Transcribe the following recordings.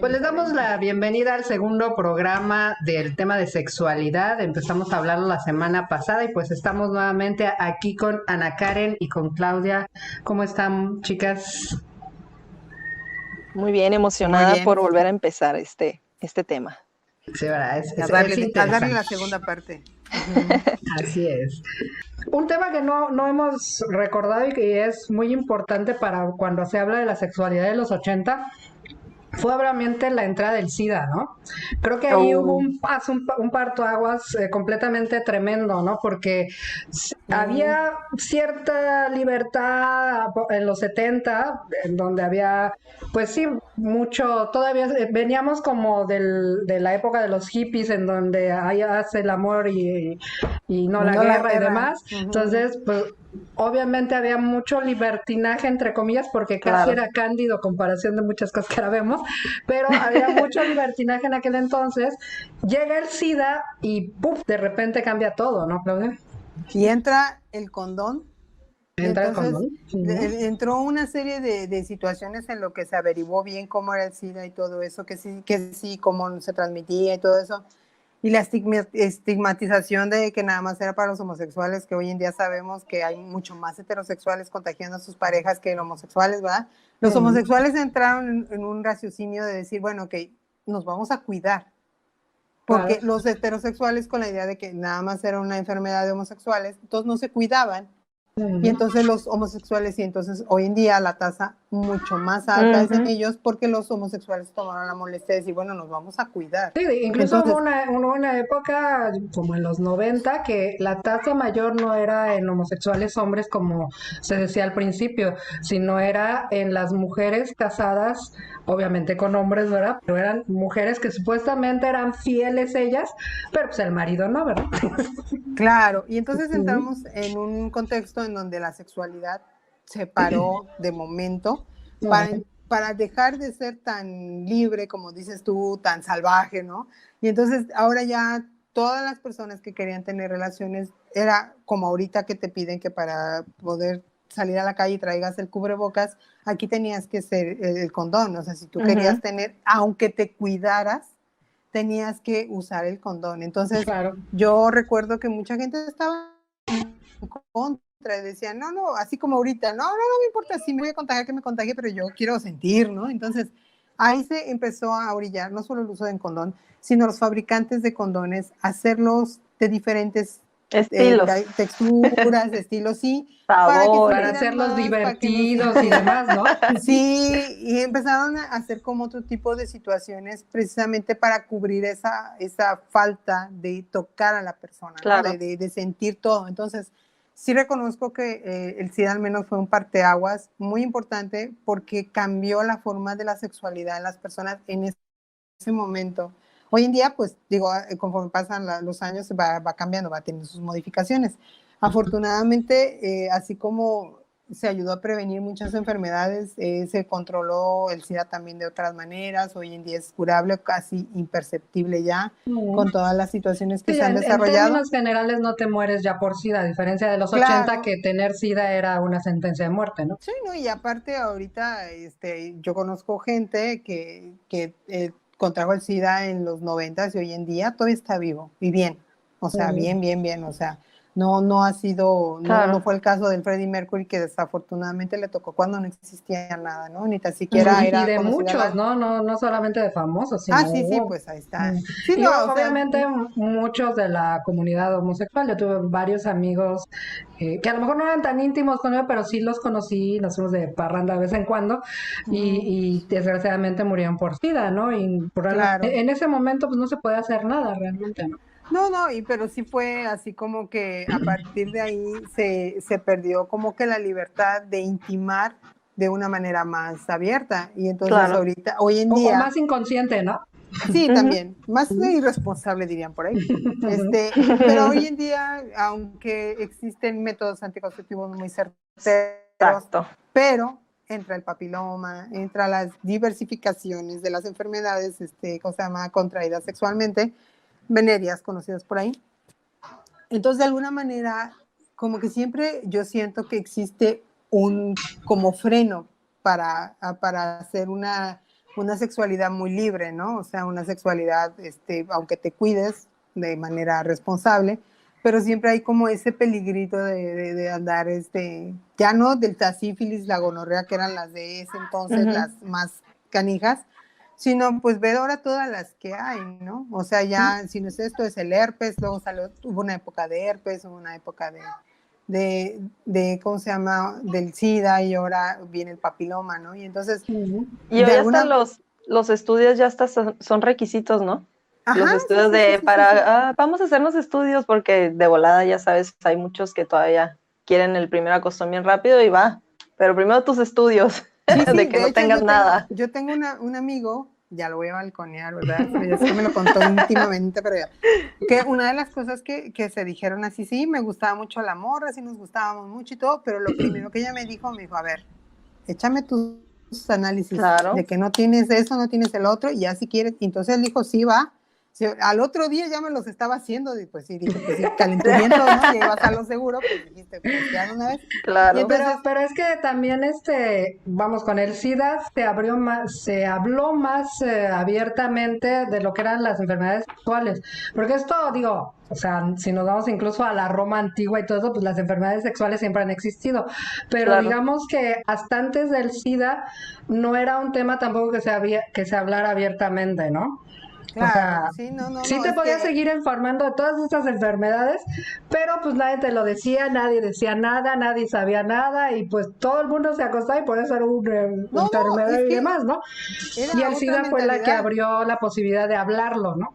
Pues les damos diferente. la bienvenida al segundo programa del tema de sexualidad. Empezamos a hablarlo la semana pasada y pues estamos nuevamente aquí con Ana Karen y con Claudia. ¿Cómo están, chicas? Muy bien, Muy emocionada bien. por volver a empezar este tema. Sí, ¿verdad? Es, A es, es darle interesante. la segunda parte. Ujú. Así es. Un tema que no hemos recordado y que es muy importante para cuando se habla de la sexualidad de los 80 fue obviamente la entrada del SIDA, ¿no? Creo que ahí hubo Oh, un partoaguas completamente tremendo, ¿no? Porque Sí, había cierta libertad en los 70, en donde había, pues sí, mucho, todavía veníamos como de la época de los hippies, en donde ahí hace el amor y no la no la guerra y guerra. demás. Ujú. Entonces, pues obviamente había mucho libertinaje, entre comillas, porque casi claro. era cándido comparación de muchas cosas que ahora vemos, pero había mucho libertinaje en aquel entonces. Llega el SIDA y ¡puf! De repente cambia todo, ¿no, Claudia? Y entra el condón. Y Entra el entonces condón. Ujú. entró una serie de situaciones en lo que se averiguó bien cómo era el SIDA y todo eso, que sí, cómo se transmitía y todo eso. Y la estigmatización de que nada más era para los homosexuales, que hoy en día sabemos que hay mucho más heterosexuales contagiando a sus parejas que los homosexuales, ¿verdad? Los Ujú. homosexuales entraron en un raciocinio de decir, bueno, ok, nos vamos a cuidar, Claro. porque los heterosexuales con la idea de que nada más era una enfermedad de homosexuales, entonces no se cuidaban y Ujú. entonces los homosexuales, y entonces hoy en día la tasa mucho más alta es en Ujú. ellos porque los homosexuales tomaron la molestia de decir, bueno, nos vamos a cuidar. Sí, incluso Entonces, hubo una época, como en los 90 que la tasa mayor no era en homosexuales hombres, como se decía al principio, sino era en las mujeres casadas, obviamente con hombres, ¿verdad? Pero eran mujeres que supuestamente eran fieles ellas, pero pues el marido no, ¿verdad? claro, y entonces Ujú. entramos en un contexto en donde la sexualidad se paró de momento Ujú. para dejar de ser tan libre, como dices tú, tan salvaje, ¿no? Y entonces ahora ya todas las personas que querían tener relaciones, era como ahorita que te piden que para poder salir a la calle traigas el cubrebocas, aquí tenías que ser el condón, o sea, si tú querías Ujú. tener, aunque te cuidaras, tenías que usar el condón. Entonces, Claro. yo recuerdo que mucha gente estaba en contra y decía, no, no, así como ahorita, no, no, no me importa si me voy a contagiar, que me contagie, pero yo quiero sentir, ¿no? Entonces, ahí se empezó a brillar no solo el uso del condón, sino los fabricantes de condones, hacerlos de diferentes Estilos, texturas, estilos, sí, para que se Para sabores. vieran hacerlos más, para que no divertidos y sintieran. demás, ¿no? Sí, y empezaron a hacer como otro tipo de situaciones precisamente para cubrir esa falta de tocar a la persona, ¿no? Claro. De sentir todo. Entonces, sí reconozco que el SIDA al menos fue un parteaguas muy importante porque cambió la forma de la sexualidad en las personas en ese momento. Hoy en día, pues digo, conforme pasan los años va cambiando, va teniendo sus modificaciones. Afortunadamente, así como se ayudó a prevenir muchas enfermedades, se controló el SIDA también de otras maneras. Hoy en día es curable, casi imperceptible ya, Ujú. con todas las situaciones que Sí, se han en desarrollado. términos generales no te mueres ya por SIDA, a diferencia de los 80 Claro, que tener SIDA era una sentencia de muerte, ¿no? sí, ¿no? Y aparte ahorita yo conozco gente que contrajo el SIDA en los 90 y hoy en día todavía está vivo y bien. O sea, Ujú. bien, bien, bien. O sea, no ha sido, no Claro. fue el caso del Freddie Mercury que desafortunadamente le tocó cuando no existía nada, ¿no? Ni tan siquiera Y era de conocida muchos, la... ¿no? No solamente de famosos, Ah, sino sí, sí, hubo. pues ahí Mm. está. Sí, Y no, o sea, obviamente muchos de la comunidad homosexual. Yo tuve varios amigos que a lo mejor no eran tan íntimos conmigo, pero sí los conocí, nos fuimos de parranda de vez en cuando y desgraciadamente murieron por SIDA, ¿no? Y claro. en ese momento pues no se puede hacer nada realmente, ¿no? No, no, pero sí fue así como que a partir de ahí se perdió como que la libertad de intimar de una manera más abierta. Y entonces Claro. ahorita, hoy en O día, más inconsciente, ¿no? sí, Ujú. también, más irresponsable dirían por ahí. Ujú. Pero hoy en día, aunque existen métodos anticonceptivos muy certeros, Exacto. pero entra el papiloma, entra las diversificaciones de las enfermedades, ¿cómo se llama? Contraídas sexualmente, venerias conocidas por ahí. Entonces, de alguna manera, como que siempre yo siento que existe un como freno para hacer una sexualidad muy libre, ¿no? O sea, una sexualidad, aunque te cuides de manera responsable, pero siempre hay como ese peligrito de andar, ya no del sífilis, la gonorrea, que eran las de ese entonces, las más canijas, sino pues ver ahora todas las que hay, ¿no? O sea, ya, si no es esto, es el herpes, luego hubo una época de herpes, hubo una época ¿cómo se llama? Del SIDA, y ahora viene el papiloma, ¿no? Y entonces... Y hoy hasta los estudios ya hasta son requisitos, ¿no? Ajá, los estudios vamos a hacernos estudios, porque de volada, ya sabes, hay muchos que todavía quieren el primer acostón bien rápido y va, pero primero tus estudios, de que no tengas nada. Yo tengo un amigo, ya lo voy a balconear, ¿verdad? Ya es que me lo contó íntimamente, pero ya, que una de las cosas que se dijeron así, sí, me gustaba mucho la morra, sí nos gustábamos mucho y todo, pero lo primero que ella me dijo, a ver, échame tus análisis, claro, de que no tienes eso, no tienes el otro, y ya si quieres. Y entonces él dijo, sí, va. Sí, al otro día ya me los estaba haciendo, y pues sí, dije, pues sí, calentamiento, ¿no? Ya ibas a lo seguro, pues dijiste, pues ya de una vez. Claro. Entonces, pero es que también vamos, con el SIDA se habló más abiertamente de lo que eran las enfermedades sexuales, porque esto, digo, o sea, si nos vamos incluso a la Roma antigua y todo eso, pues las enfermedades sexuales siempre han existido, pero claro, digamos que hasta antes del SIDA no era un tema tampoco que se hablara abiertamente, ¿no? Claro, O sea, sí, no, sí te podías seguir informando de todas estas enfermedades, pero pues nadie te lo decía, nadie decía nada, nadie sabía nada, y pues todo el mundo se acostaba y por eso era una enfermedad y demás, ¿no? Y el SIDA fue la que abrió la posibilidad de hablarlo, ¿no?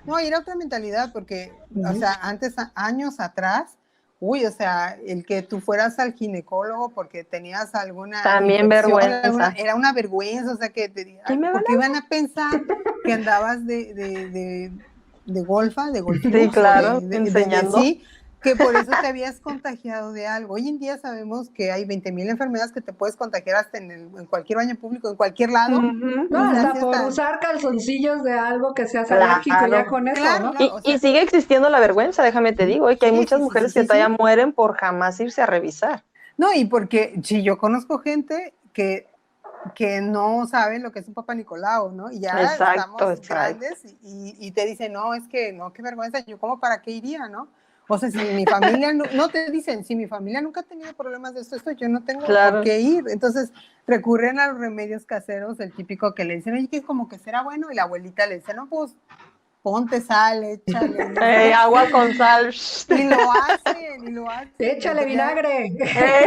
No, y era otra mentalidad, porque, Uh-huh. o sea, antes, años atrás, o sea, el que tú fueras al ginecólogo porque tenías alguna también vergüenza, era una vergüenza, o sea, que te digan, porque iban a pensar que andabas de golfa, de golfillo, sí, claro, enseñando. Sí, que por eso te habías contagiado de algo. Hoy en día sabemos que hay 20,000 enfermedades que te puedes contagiar hasta en cualquier baño público, en cualquier lado. No, hasta por usar calzoncillos de algo que seas alérgico, ya con eso, ¿no? Claro, y sigue existiendo la vergüenza, déjame te digo, que hay muchas mujeres que todavía mueren por jamás irse a revisar. No, y porque si yo conozco gente que no saben lo que es un Papá Nicolau, ¿no? Y ya estamos grandes y te dicen, no, es que no, qué vergüenza, yo como para qué iría, ¿no? O sea, si mi familia, no te dicen, si mi familia nunca ha tenido problemas de esto, yo no tengo por qué ir. Entonces recurren a los remedios caseros, el típico que le dicen, oye, que como que será bueno, y la abuelita le dice, no, pues ponte sal, échale. Agua con sal. Y lo hacen. Échale vinagre.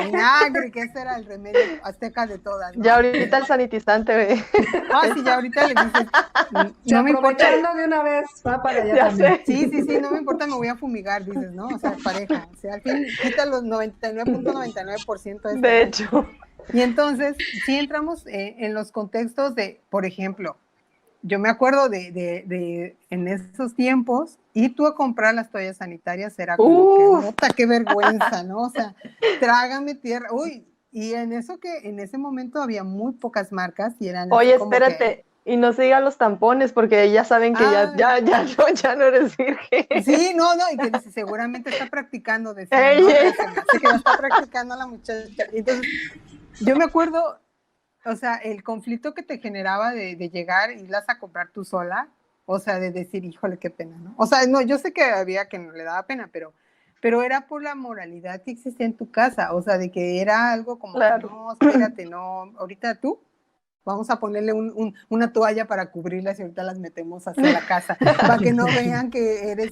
Vinagre, que ese era el remedio azteca de todas, ¿no? Ya ahorita el sanitizante, sí, ya ahorita le dices, no me importa. De una vez, va para allá ya también. Sí, no me importa, me voy a fumigar, dices, ¿no? O sea, pareja. O sea, al fin quita los 99.99% de hecho. Y entonces, sí entramos en los contextos de, por ejemplo, yo me acuerdo de en esos tiempos, ir tú a comprar las toallas sanitarias era como que, qué vergüenza, ¿no? O sea, trágame tierra. Y en ese momento había muy pocas marcas y eran Oye, espérate, y no se digan los tampones, porque ya saben que ya no eres virgen. Sí, no, y que dice, seguramente está practicando, decía, ¿no? Así que está practicando la muchacha. Entonces, yo me acuerdo, o sea, el conflicto que te generaba de llegar y irlas a comprar tú sola, o sea, de decir, híjole, qué pena, ¿no? O sea, no, yo sé que había que no le daba pena, pero era por la moralidad que existía en tu casa, o sea, de que era algo como, no, espérate, no, ahorita tú, vamos a ponerle una toalla para cubrirlas y ahorita las metemos hacia la casa, para que no vean que eres,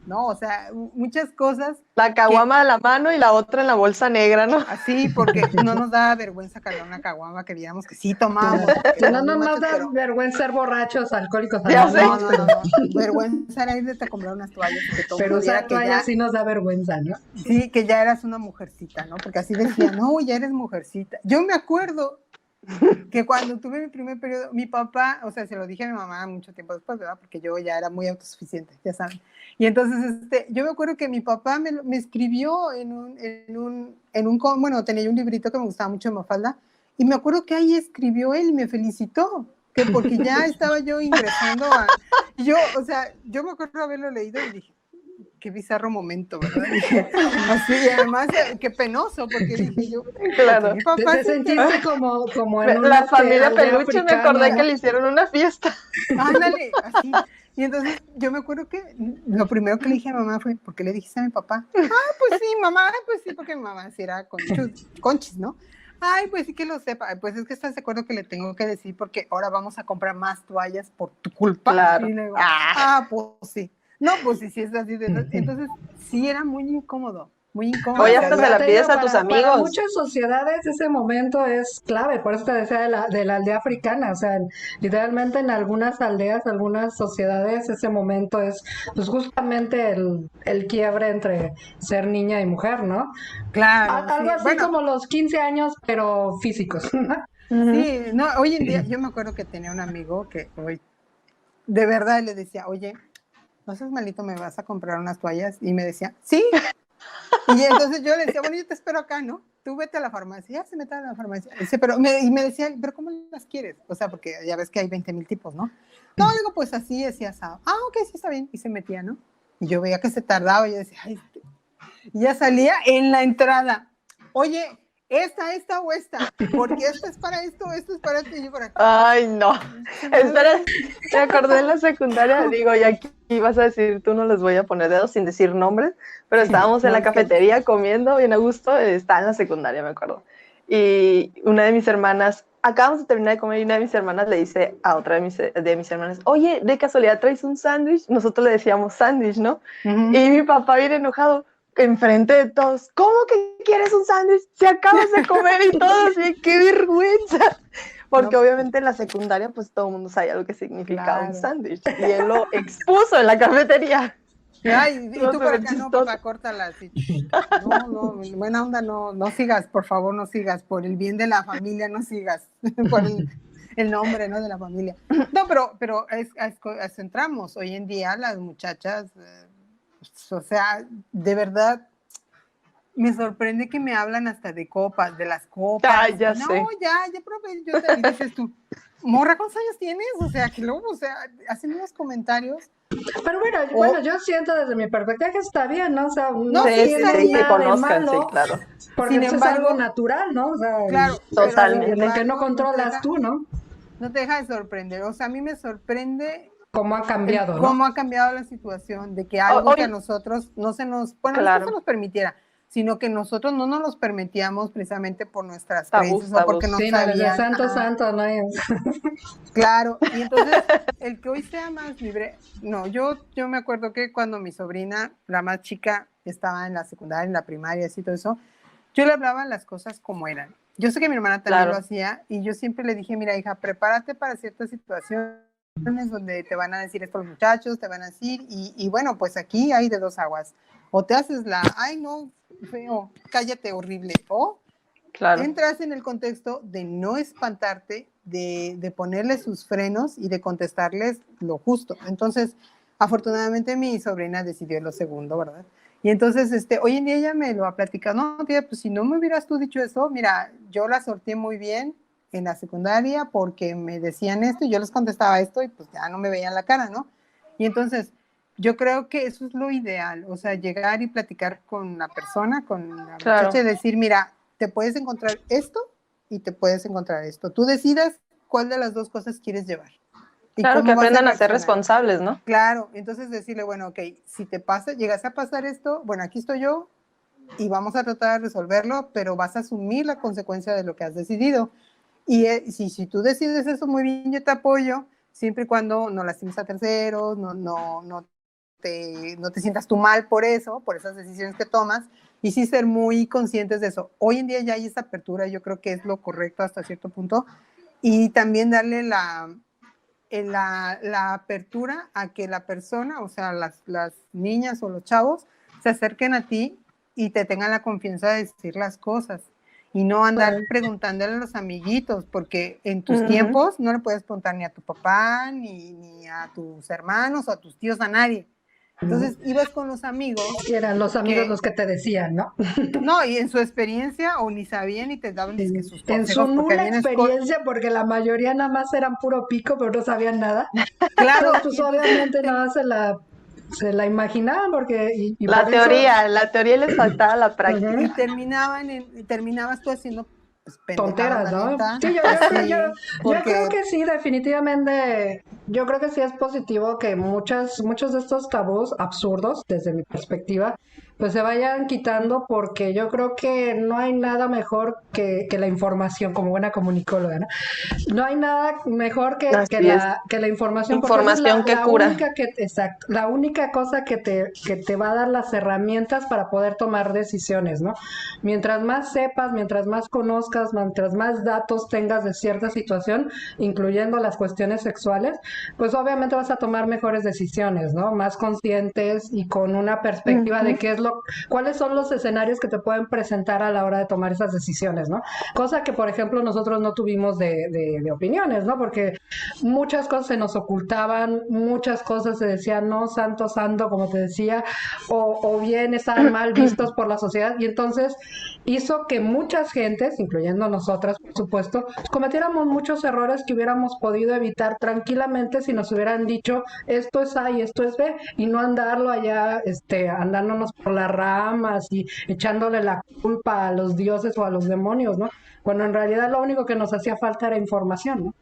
no, o sea, muchas cosas. La caguama a la mano y la otra en la bolsa negra, ¿no? Así, porque no nos da vergüenza cargar una caguama, que viéramos que sí tomábamos. No nos da vergüenza ser borrachos, alcohólicos. No. Vergüenza era irte a comprar unas toallas. Que todo pero usar toallas sí nos da vergüenza, ¿no? Sí, que ya eras una mujercita, ¿no? Porque así decían, no, ya eres mujercita. Yo me acuerdo que cuando tuve mi primer periodo, mi papá, o sea, se lo dije a mi mamá mucho tiempo después, ¿verdad? Porque yo ya era muy autosuficiente, ya saben. Y entonces, yo me acuerdo que mi papá me escribió bueno, tenía un librito que me gustaba mucho de Mafalda, y me acuerdo que ahí escribió él y me felicitó, que porque ya estaba yo ingresando y yo, o sea, yo me acuerdo haberlo leído y dije, qué bizarro momento, ¿verdad? Así, y además, qué penoso, porque dije yo, Claro. mi papá Te sentiste como en La una familia aldea peluche, me africana, acordé ¿no? que le hicieron una fiesta. ándale, así. Y entonces yo me acuerdo que lo primero que le dije a mamá fue, ¿por qué le dijiste a mi papá? Ah, pues sí, mamá, pues sí, porque mi mamá sí era conchis, ¿no? Ay, pues sí que lo sepa. Pues es que estás de acuerdo que le tengo que decir porque ahora vamos a comprar más toallas por tu culpa. Claro. Y le digo, pues sí. No, pues sí, sí es así. Entonces sí era muy incómodo, muy incómodo. Oye, O sea, hasta se la Te pides digo, a tus para amigos. muchas sociedades ese momento es clave, por eso te decía de la aldea africana, o sea, literalmente en algunas aldeas, algunas sociedades, ese momento es pues justamente el quiebre entre ser niña y mujer, ¿no? claro, Algo sí. así Bueno, como los 15 años, pero físicos. Ujú. sí, no, hoy en día yo me acuerdo que tenía un amigo que hoy de verdad le decía, oye, no seas malito, me vas a comprar unas toallas. Y me decía, sí. Y entonces yo le decía, bueno, yo te espero acá, ¿no? Tú vete a la farmacia. Ya se mete a la farmacia. Dice, y me decía, pero ¿cómo las quieres? O sea, porque ya ves que hay 20,000 tipos, ¿no? No, digo, pues así, así asado. Ah, ok, sí, está bien. Y se metía, ¿no? Y yo veía que se tardaba y yo decía, ay, y ya salía en la entrada. Oye, esta o esta, porque esta es para esto es para esto y yo por acá. Ay, no. Espera, me acordé en la secundaria, digo, y aquí vas a decir, tú no les voy a poner dedos sin decir nombres, pero estábamos en No, la es que- cafetería comiendo bien a gusto, estaba en la secundaria, me acuerdo. Y una de mis hermanas, acabamos de terminar de comer y una de mis hermanas le dice a otra de mis hermanas, oye, ¿de casualidad traes un sándwich? Nosotros le decíamos sándwich, ¿no? Ujú. Y mi papá viene enojado, enfrente de todos, ¿cómo que quieres un sándwich? Si acabas de comer y todo, así, qué vergüenza. Porque No, obviamente en la secundaria pues todo el mundo sabía lo que significaba un claro. sándwich y él lo expuso en la cafetería. Ay, y No, tú por súper acá, no, chistoso. papá, córtala así. No, no, buena onda, no sigas, por favor, no sigas, por el bien de la familia, no sigas, por el nombre, ¿no? De la familia. No, pero centramos, hoy en día las muchachas, pues, o sea, de verdad, me sorprende que me hablan hasta de copas, de las copas. Ay, ya No, sé. ya probé, y dices tú, morra, ¿cuántos años tienes? O sea, que luego, o sea, hacen unos comentarios. Pero bueno, yo siento desde mi perspectiva que está bien, ¿no? O sea, No, no sí, Sí, sí, está tiene sí, que nada bien. de conozcan, sí, malo, claro. porque Sin pues, es algo embargo, natural, ¿no? O sea, claro, pero sin Totalmente. de que no embargo, controlas tú, ¿no? no te deja de sorprender. O sea, a mí me sorprende Cómo ha cambiado, cómo ¿no? ha cambiado la situación, de que algo que a Hoy, nosotros no se nos, bueno, no es que no se claro, nos permitiera, sino que nosotros no nos los permitíamos precisamente por nuestras creencias tabús, o porque tabús. no Sí, no, desde sabían. santo, Ajá, santo, ¿no? claro, y entonces el que hoy sea más libre, no, yo me acuerdo que cuando mi sobrina, la más chica, estaba en la secundaria, en la primaria, así todo eso, yo le hablaba las cosas como eran. Yo sé que mi hermana también lo Claro, hacía y yo siempre le dije, mira hija, prepárate para ciertas situaciones donde te van a decir esto los muchachos, te van a decir, y bueno, pues aquí hay de dos aguas. O te haces ay no, feo, cállate horrible, o claro. entras en el contexto de no espantarte, de ponerle sus frenos y de contestarles lo justo. Entonces, afortunadamente mi sobrina decidió lo segundo, ¿verdad? Y entonces, hoy en día ella me lo ha platicado, no, tía, pues si no me hubieras tú dicho eso, mira, yo la sorteé muy bien en la secundaria porque me decían esto y yo les contestaba esto y pues ya no me veían la cara, ¿no? Y entonces, yo creo que eso es lo ideal, o sea, llegar y platicar con la persona, con la muchacha y Claro. decir, mira, te puedes encontrar esto y te puedes encontrar esto. Tú decidas cuál de las dos cosas quieres llevar y Claro, que cómo vas a aprendan a ser reaccionar. responsables, ¿no? Claro, entonces decirle, bueno, ok, si te pasa, llegas a pasar esto, bueno, aquí estoy yo y vamos a tratar de resolverlo, pero vas a asumir la consecuencia de lo que has decidido. Y si tú decides eso, muy bien, yo te apoyo, siempre y cuando no lastimes a terceros, no te sientas tú mal por eso, por esas decisiones que tomas, y sí ser muy conscientes de eso. Hoy en día ya hay esa apertura, yo creo que es lo correcto hasta cierto punto, y también darle la apertura a que la persona, o sea, las niñas o los chavos, se acerquen a ti y te tengan la confianza de decir las cosas y no andar preguntándole a los amiguitos, porque en tus tiempos no le puedes preguntar ni a tu papá, ni a tus hermanos o a tus tíos, a nadie. Entonces ibas con los amigos Y eran los amigos que, los que te decían, ¿no? no, y en su experiencia o ni sabían y te daban dizque sus En su consejos, porque nula habían experiencia, porque la mayoría nada más eran puro pico, pero no sabían nada. claro, Entonces, y pues entonces obviamente nada más se la imaginaban porque, y La por eso, teoría les faltaba la práctica. ujú, Y terminabas tú haciendo pues, pendejadas, tonteras, la ¿no? neta. Sí, Sí, yo creo porque que sí, definitivamente, yo creo que sí es positivo que muchos de estos tabús absurdos, desde mi perspectiva, pues se vayan quitando porque yo creo que no hay nada mejor que la información, como buena comunicóloga, ¿no? No hay nada mejor Así es. que la información, porque esa es Información que la cura. única exacto, la única cosa que te va a dar las herramientas para poder tomar decisiones, ¿no? Mientras más sepas, mientras más conozcas, mientras más datos tengas de cierta situación, incluyendo las cuestiones sexuales, pues obviamente vas a tomar mejores decisiones, ¿no? Más conscientes y con una perspectiva de Ujú. qué es cuáles son los escenarios que te pueden presentar a la hora de tomar esas decisiones, ¿no? Cosa que, por ejemplo, nosotros no tuvimos de opiniones, ¿no? Porque muchas cosas se nos ocultaban, muchas cosas se decían, no, santo, santo, como te decía, o bien estaban mal vistos por la sociedad, y entonces hizo que muchas gentes, incluyendo nosotras, por supuesto, cometiéramos muchos errores que hubiéramos podido evitar tranquilamente si nos hubieran dicho esto es A y esto es B, y no andarlo allá, andándonos por las ramas y echándole la culpa a los dioses o a los demonios, ¿no? Cuando en realidad lo único que nos hacía falta era información, ¿no?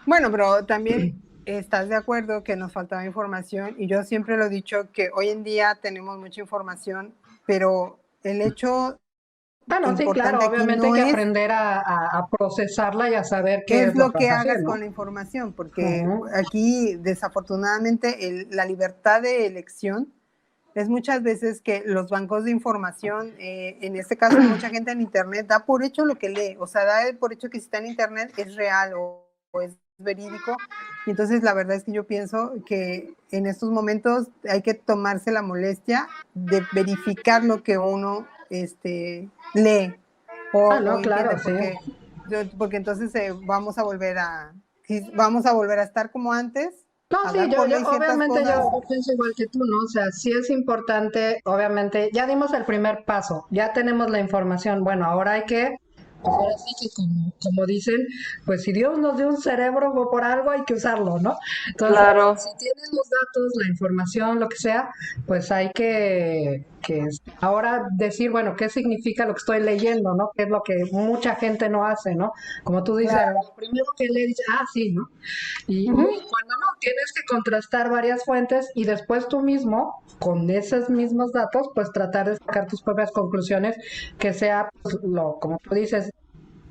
bueno, pero también estás de acuerdo que nos faltaba información y yo siempre lo he dicho que hoy en día tenemos mucha información, pero el hecho Bueno, sí, claro, importante aquí obviamente hay no que es aprender a procesarla y a saber qué es es lo lo que vas que a hacer, hagas ¿no? con la información, porque Ujú. aquí desafortunadamente la libertad de elección es muchas veces que los bancos de información, en este caso mucha gente en Internet da por hecho lo que lee, o sea, da por hecho que si está en Internet es real o es verídico. Y entonces la verdad es que yo pienso que en estos momentos hay que tomarse la molestia de verificar lo que uno lee Ah, o no, entiende, claro, sí. porque entonces vamos a volver a estar como antes, No, a sí, dar por ley ciertas obviamente cosas. yo pienso igual que tú, ¿no? O sea, sí es importante, obviamente, ya dimos el primer paso, ya tenemos la información, bueno, ahora hay que, pues ahora sí que como dicen, pues si Dios nos dio un cerebro por algo hay que usarlo, ¿no? Entonces, Claro. si tienes los datos, la información, lo que sea, pues hay que ahora decir, bueno, ¿qué significa lo que estoy leyendo, ¿no? ¿Qué es lo que mucha gente no hace, ¿no? Como tú dices, Claro. lo primero que lee, dice, ah, sí, ¿no? Y Ujú. cuando no, tienes que contrastar varias fuentes y después tú mismo, con esos mismos datos, pues tratar de sacar tus propias conclusiones, que sea, pues, como tú dices,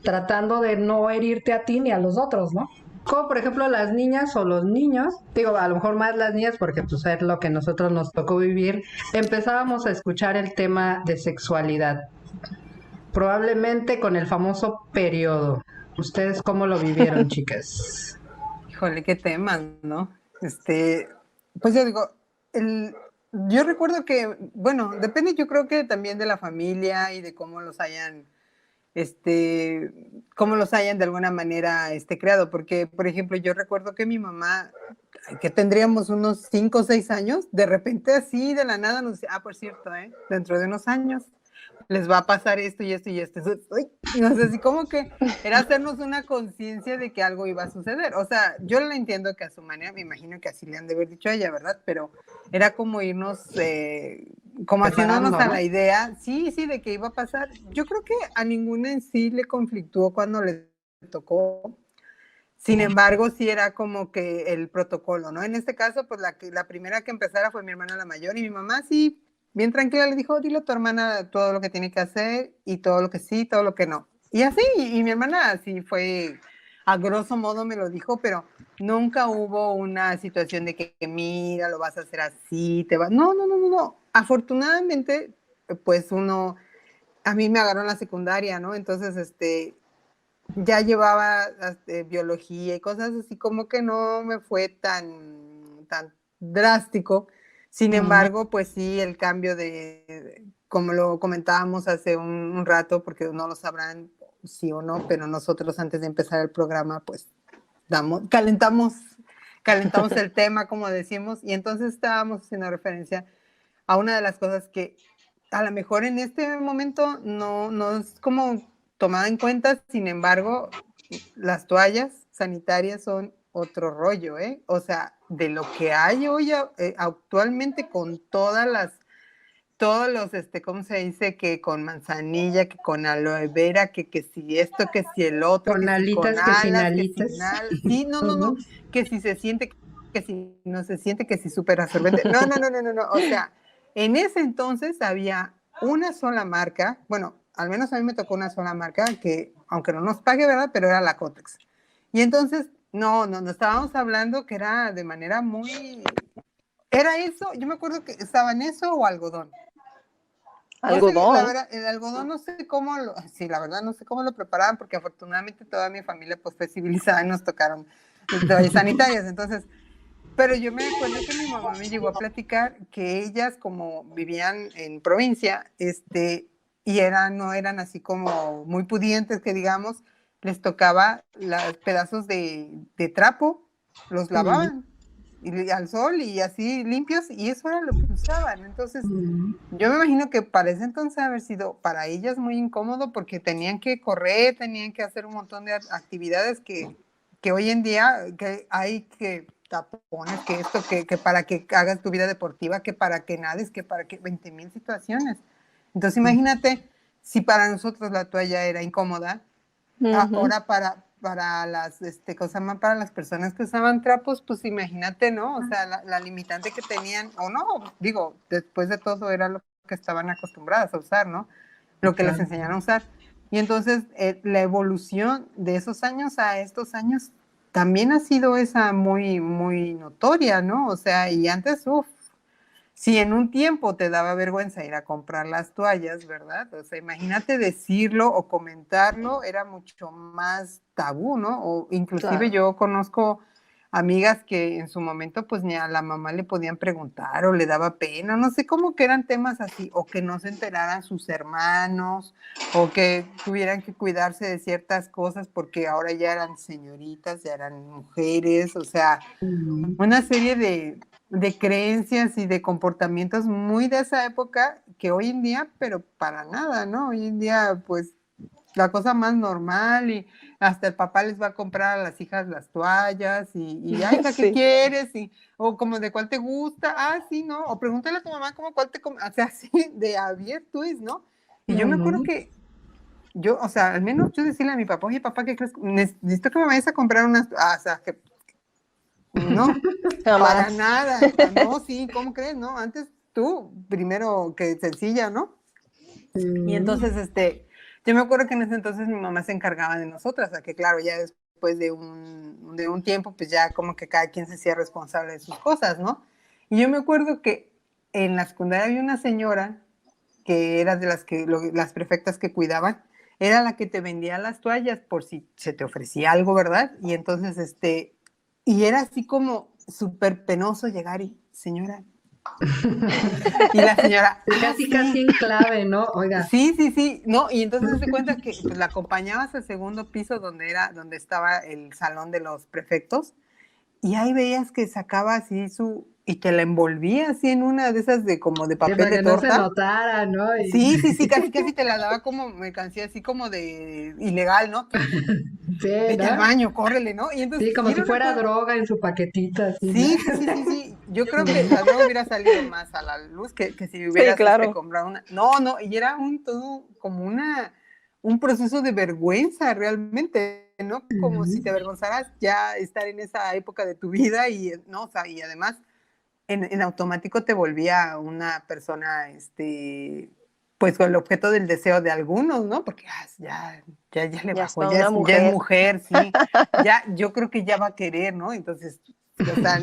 tratando de no herirte a ti ni a los otros, ¿no? Como por ejemplo las niñas o los niños, digo, a lo mejor más las niñas porque pues es lo que nosotros nos tocó vivir, empezábamos a escuchar el tema de sexualidad, probablemente con el famoso periodo. ¿Ustedes cómo lo vivieron, chicas? Híjole, qué temas, ¿no? Pues yo digo, yo recuerdo que, bueno, depende yo creo que también de la familia y de cómo los hayan de alguna manera creado, porque, por ejemplo, yo recuerdo que mi mamá, que tendríamos unos 5 o 6 años, de repente así de la nada nos decía, por cierto, dentro de unos años les va a pasar esto y esto y esto. Uy, no sé, así como que era hacernos una conciencia de que algo iba a suceder. O sea, yo la entiendo que a su manera, me imagino que así le han de haber dicho a ella, ¿verdad? Pero era como irnos, como haciéndonos Preparando, a ¿no? la idea, sí, de que iba a pasar. Yo creo que a ninguna en sí le conflictuó cuando le tocó. Sin embargo, sí era como que el protocolo, ¿no? En este caso, pues la primera que empezara fue mi hermana la mayor y mi mamá sí, bien tranquila, le dijo, dile a tu hermana todo lo que tiene que hacer y todo lo que sí, todo lo que no. Y así, y mi hermana sí fue, a grosso modo me lo dijo, pero nunca hubo una situación de que mira, lo vas a hacer así, te va. No, no, no, no, no. Afortunadamente, pues a mí me agarró en la secundaria, ¿no? Entonces, ya llevaba biología y cosas así, como que no me fue tan drástico. Sin Ujú. embargo, pues sí, el cambio como lo comentábamos hace un rato, porque no lo sabrán sí o no, pero nosotros antes de empezar el programa, pues calentamos el tema, como decimos, y entonces estábamos haciendo referencia a una de las cosas que a lo mejor en este momento no es como tomada en cuenta, sin embargo, las toallas sanitarias son otro rollo, ¿eh? O sea, de lo que hay hoy actualmente con todos los, ¿cómo se dice? Que con manzanilla, que con aloe vera, que si esto, que si el otro, Con que si con alitas, que sin alas, que alitas. sin alas. Sí, no, no, no, Ujú. que si se siente, que si no se siente, que si súper absorbente. No, no, no, no, no, no. O sea, en ese entonces había una sola marca, bueno, al menos a mí me tocó una sola marca que, aunque no nos pague, ¿verdad? Pero era la Cotex. Y entonces, no estábamos hablando que era de manera muy... Era eso, yo me acuerdo que estaba en eso o algodón. No sé, la Algodón. verdad, el algodón no sé cómo sí, la verdad no sé cómo lo preparaban, porque afortunadamente toda mi familia pues fue civilizada y nos tocaron toallas sanitarias, entonces, pero yo me acuerdo que mi mamá me llegó a platicar que ellas como vivían en provincia, y no eran así como muy pudientes que digamos, les tocaba los pedazos de trapo, los Mm, lavaban y al sol y así limpios, y eso era lo que usaban, entonces mm. yo me imagino que para ese entonces haber sido para ellas muy incómodo porque tenían que correr, tenían que hacer un montón de actividades que hoy en día que hay que tapones, que esto, que para que hagas tu vida deportiva, que para que nades, que para que 20,000 situaciones. Entonces imagínate si para nosotros la toalla era incómoda, Ujú. ahora para las, ¿cómo se llama? Para las personas que usaban trapos, pues imagínate, ¿no? O sea, la limitante que tenían, o no, digo, después de todo era lo que estaban acostumbradas a usar, ¿no? Lo que les Claro. enseñaron a usar. Y entonces la evolución de esos años a estos años también ha sido esa muy, muy notoria, ¿no? O sea, y antes, uff, si en un tiempo te daba vergüenza ir a comprar las toallas, ¿verdad? O sea, imagínate decirlo o comentarlo, era mucho más tabú, ¿no? O inclusive Claro. yo conozco amigas que en su momento pues ni a la mamá le podían preguntar o le daba pena, no sé cómo que eran temas así, o que no se enteraran sus hermanos, o que tuvieran que cuidarse de ciertas cosas porque ahora ya eran señoritas, ya eran mujeres, o sea, Mm. una serie de creencias y de comportamientos muy de esa época que hoy en día, pero para nada, ¿no? Hoy en día, pues, la cosa más normal y hasta el papá les va a comprar a las hijas las toallas ay, hija, ¿qué Sí, quieres? O como de cuál te gusta, sí, ¿no? O pregúntale a tu mamá como cuál o sea, así de abierto es, ¿no? Y yo me acuerdo Ujú. que yo, o sea, al menos yo decirle a mi papá, oye, papá, ¿qué crees? Necesito que me vayas a comprar unas, o sea, que no, para jamás. nada. No, sí, ¿cómo crees? No, antes tú, primero que sencilla, ¿no? Y Mm. entonces, yo me acuerdo que en ese entonces mi mamá se encargaba de nosotras, a que claro, ya después de un tiempo, pues ya como que cada quien se hacía responsable de sus cosas, ¿no? Y yo me acuerdo que en la secundaria había una señora que era de las prefectas que cuidaban, era la que te vendía las toallas por si se te ofrecía algo, ¿verdad? Y entonces, y era así como súper penoso llegar y, señora, y la señora, Casi, casi sí, en clave, ¿no? Oiga. sí, sí, sí, no, y entonces se cuenta que pues, la acompañabas al segundo piso donde estaba el salón de los prefectos, y ahí veías que sacaba así y que la envolvía así en una de esas de como de Sí, papel para de que no se torta. notara, ¿no? Sí, sí, sí, casi, casi te la daba como mercancía, así como de ilegal, ¿no? Sí, Vete al ¿no? baño, córrele, ¿no? Y entonces, Sí, como y si era una fuera cosa, droga en su paquetita, así, ¿no? sí, sí, sí, sí, sí. Yo creo que la droga hubiera salido más a la luz que si Sí, hubieras claro. comprado una. No, no, y era todo como un proceso de vergüenza realmente, ¿no? Como si te Ujú. avergonzaras ya estar en esa época de tu vida y, no, o sea, y además en automático te volvía una persona, pues con el objeto del deseo de algunos, ¿no? Porque ya le Ya bajó, está una ya es mujer. mujer, sí, ya, yo creo que ya va a querer, ¿no? Entonces, o sea,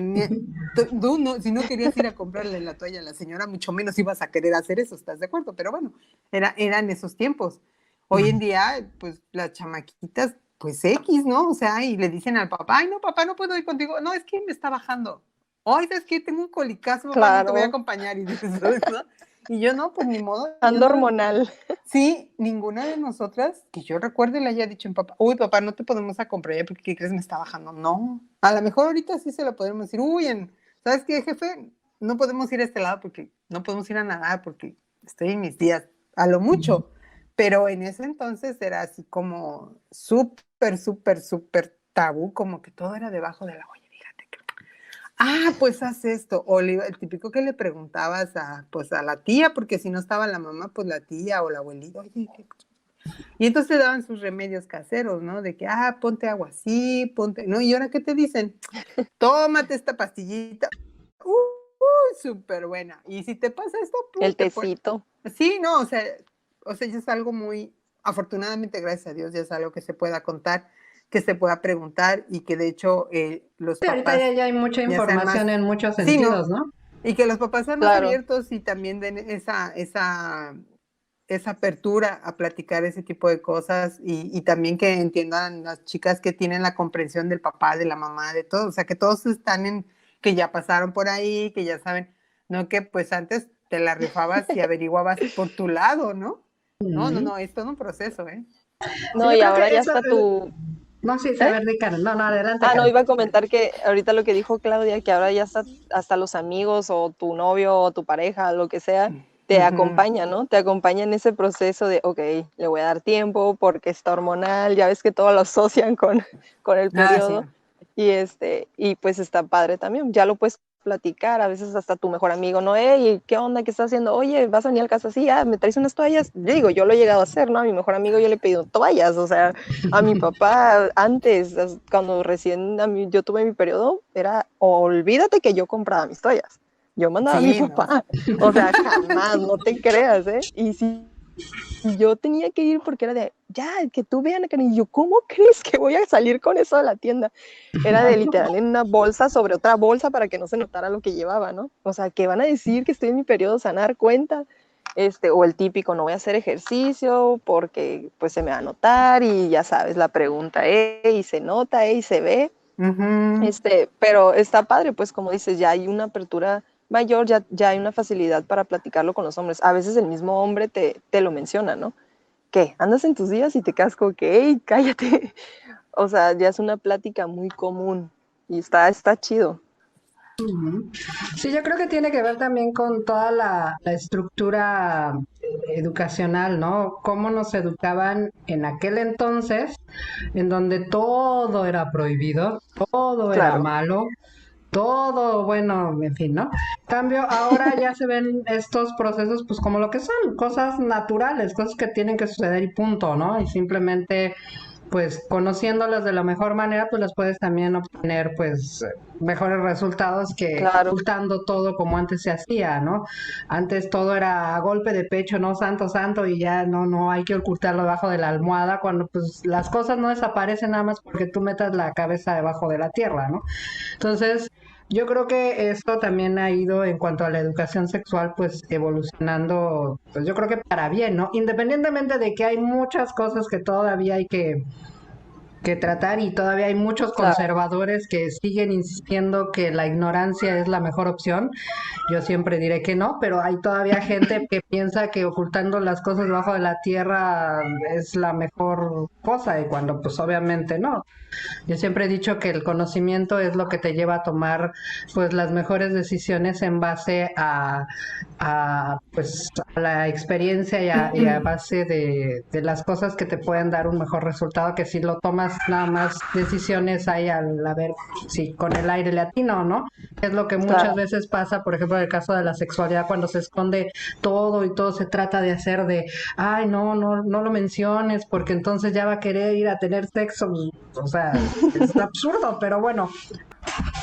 tú no, si no querías ir a comprarle la toalla a la señora, mucho menos ibas a querer hacer eso, ¿estás de acuerdo? Pero bueno, eran esos tiempos. Hoy en día, pues las chamaquitas, pues X, ¿no? O sea, y le dicen al papá, ay, no, papá, no puedo ir contigo. No, es que me está bajando. Ay, ¿sabes qué? Tengo un colicazo, papá, no te voy a Claro. acompañar. Y dices, ¿no? Y yo no, pues ni modo, yo Ando no. hormonal. Sí, ninguna de nosotras que yo recuerde le haya dicho a papá, uy, papá, no te podemos acompañar porque ¿qué crees? Me está bajando. No, a lo mejor ahorita sí se lo podemos decir, uy, ¿sabes qué, jefe? No podemos ir a este lado porque no podemos ir a nadar porque estoy en mis días, a lo mucho. Pero en ese entonces era así como súper, súper, súper tabú, como que todo era debajo de la olla, fíjate que, pues haz esto, o el típico que le preguntabas pues a la tía, porque si no estaba la mamá, pues la tía o la abuelita, oye, y entonces te daban sus remedios caseros, ¿no? De que, ponte agua así, ¿no? ¿Y ahora qué te dicen? Tómate esta pastillita, súper buena, y si te pasa esto, El tecito. Sí, no, o sea, ya es algo muy, afortunadamente, gracias a Dios, ya es algo que se pueda contar, que se pueda preguntar y que de hecho los Sí, ahorita papás ya hay mucha ya sean más, información en muchos sí, ¿no? sentidos, ¿no? Y que los papás sean más Claro. abiertos y también den esa apertura a platicar ese tipo de cosas y también que entiendan las chicas que tienen la comprensión del papá, de la mamá, de todo, o sea, que todos están que ya pasaron por ahí, que ya saben, no que pues antes te la rifabas y averiguabas por tu lado, ¿no? No, es todo un proceso, ¿eh? Sí, No, yo y creo ahora que ya eso, está tu... no, sí, a ¿Eh? ver, di, Karen. No, adelante, No, Karen. iba a comentar que ahorita lo que dijo Claudia, que ahora ya está hasta los amigos o tu novio o tu pareja, lo que sea, te acompaña, ¿no? Te acompaña en ese proceso de, ok, le voy a dar tiempo porque está hormonal, ya ves que todo lo asocian con el Sí. periodo. Y pues está padre también, ya lo puedes platicar, a veces hasta tu mejor amigo, ¿no? Hey, ¿qué onda? ¿Qué estás haciendo? Oye, ¿vas a venir al caso así? ¿Me traes unas toallas? Yo digo, yo lo he llegado a hacer, ¿no? A mi mejor amigo yo le he pedido toallas, o sea, a mi papá antes, cuando recién yo tuve mi periodo, era, olvídate que yo compraba mis toallas. Yo mandaba a mi Sí, no. papá, o sea, jamás, no te creas, ¿eh? Y sí, yo tenía que ir porque era de, ya, que tú vean, y yo, ¿cómo crees que voy a salir con eso de la tienda? Era de literal en una bolsa sobre otra bolsa para que no se notara lo que llevaba, ¿no? O sea, que van a decir que estoy en mi periodo, se van a dar cuenta, o el típico, no voy a hacer ejercicio porque pues se me va a notar y ya sabes, la pregunta, y se nota, y se ve, pero está padre, pues como dices, ya hay una apertura mayor, ya hay una facilidad para platicarlo con los hombres. A veces el mismo hombre te lo menciona, ¿no? ¿Qué? ¿Andas en tus días y te casco? ¿Qué? ¡Ey, cállate! O sea, ya es una plática muy común y está chido. Sí, yo creo que tiene que ver también con toda la estructura educacional, ¿no? Cómo nos educaban en aquel entonces, en donde todo era prohibido, todo era Claro, malo, todo, bueno, en fin, ¿no? Cambio, ahora ya se ven estos procesos pues como lo que son, cosas naturales, cosas que tienen que suceder y punto, ¿no? Y simplemente pues conociéndolas de la mejor manera, pues las puedes también obtener pues mejores resultados que claro, ocultando todo como antes se hacía, ¿no? Antes todo era a golpe de pecho, no santo, santo, y ya no hay que ocultarlo debajo de la almohada, cuando pues las cosas no desaparecen nada más porque tú metas la cabeza debajo de la tierra, ¿no? Entonces, yo creo que esto también ha ido en cuanto a la educación sexual, pues evolucionando, pues yo creo que para bien, ¿no? Independientemente de que hay muchas cosas que todavía hay que tratar y todavía hay muchos claro. conservadores que siguen insistiendo que la ignorancia es la mejor opción. Yo siempre diré que no, pero hay todavía gente que piensa que ocultando las cosas debajo de la tierra es la mejor cosa y cuando pues obviamente no. Yo siempre he dicho que el conocimiento es lo que te lleva a tomar pues las mejores decisiones en base pues a la experiencia y a base de las cosas que te pueden dar un mejor resultado que si lo tomas nada más decisiones ahí al a ver si con el aire le atino, ¿no? Es lo que muchas Claro, veces pasa, por ejemplo, en el caso de la sexualidad, cuando se esconde todo y todo se trata de hacer de, ay, no lo menciones porque entonces ya va a querer ir a tener sexo. O sea, es absurdo, pero bueno.